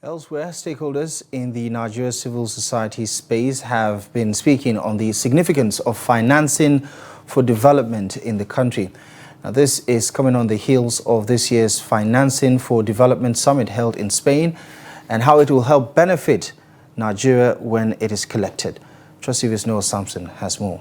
Elsewhere, stakeholders in the Nigeria civil society space have been speaking on the significance of financing for development in the country. Now, this is coming on the heels of this year's Financing for Development Summit held in Spain and how it will help benefit Nigeria when it is collected. Trust TV's Nuel Samson has more.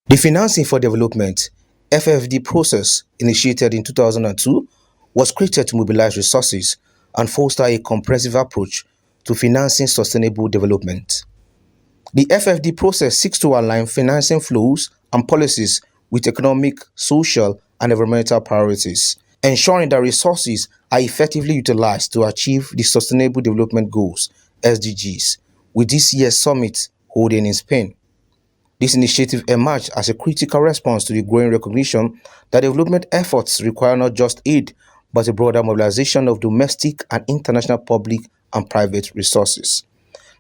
The Financing for Development (FFD) process, initiated in 2002, was created to mobilize resources and foster a comprehensive approach to financing sustainable development. The FFD process seeks to align financing flows and policies with economic, social, and environmental priorities, ensuring that resources are effectively utilized to achieve the Sustainable Development Goals (SDGs), with this year's summit holding in Spain. This initiative emerged as a critical response to the growing recognition that development efforts require not just aid, but a broader mobilization of domestic and international public and private resources.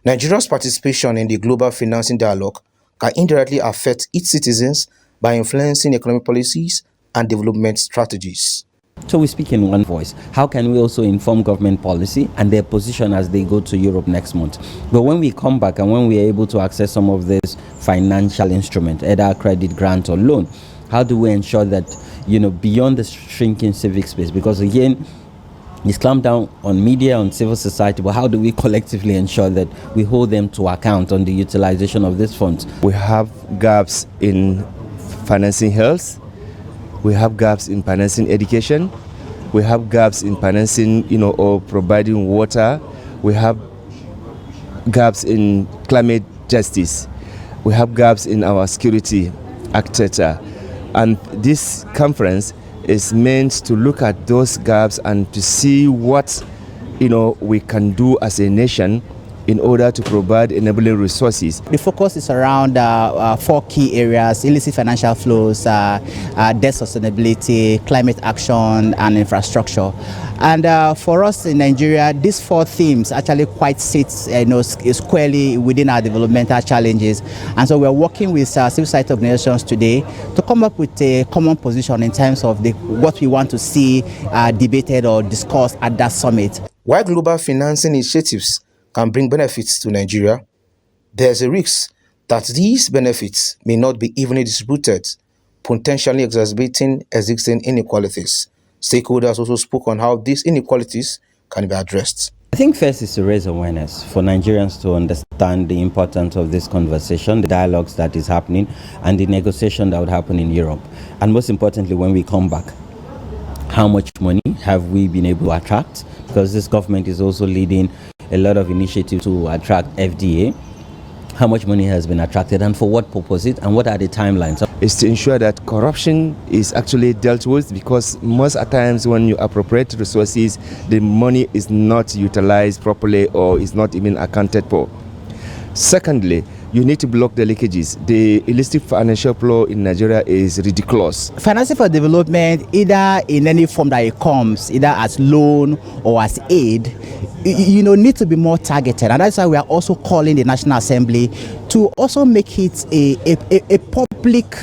Nigeria's participation in the global financing dialogue can indirectly affect its citizens by influencing economic policies and development strategies. So we speak in one voice. How can we also inform government policy and their position as they go to Europe next month? But when we come back and when we are able to access some of this financial instrument, either credit, grant or loan, how do we ensure that, beyond the shrinking civic space? Because again, it's clamped down on media, on civil society, but how do we collectively ensure that we hold them to account on the utilization of these funds? We have gaps in financing health. We have gaps in financing education. We have gaps in financing, or providing water. We have gaps in climate justice. We have gaps in our security architecture. And this conference is meant to look at those gaps and to see what, we can do as a nation in order to provide enabling resources. The focus is around 4 key areas: illicit financial flows, debt sustainability, climate action, and infrastructure. And for us in Nigeria, these 4 themes actually quite sit squarely within our developmental challenges. And so we're working with civil society organizations today to come up with a common position in terms of what we want to see debated or discussed at that summit. While global financing initiatives can bring benefits to Nigeria, there's a risk that these benefits may not be evenly distributed, potentially exacerbating existing inequalities. Stakeholders also spoke on how these inequalities can be addressed. I think first is to raise awareness for Nigerians to understand the importance of this conversation, the dialogues that is happening, and the negotiation that would happen in Europe. And most importantly, when we come back, how much money have we been able to attract? Because this government is also leading a lot of initiatives to attract FDA. How much money has been attracted and for what purposes and what are the timelines? It's to ensure that corruption is actually dealt with, because most at times when you appropriate resources, the money is not utilized properly or is not even accounted for. Secondly, you need to block the leakages. The illicit financial flow in Nigeria is ridiculous. Financing for development, either in any form that it comes, either as loan or as aid, need to be more targeted. And that's why we are also calling the National Assembly to also make it a public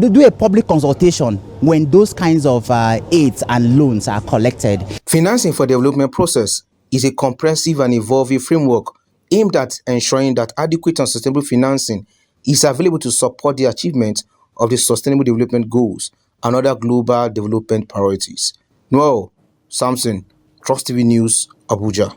do a public consultation when those kinds of aids and loans are collected. Financing for Development process is a comprehensive and evolving framework aimed at ensuring that adequate and sustainable financing is available to support the achievement of the Sustainable Development Goals and other global development priorities. Nuel, Samson, Trust TV News, Abuja.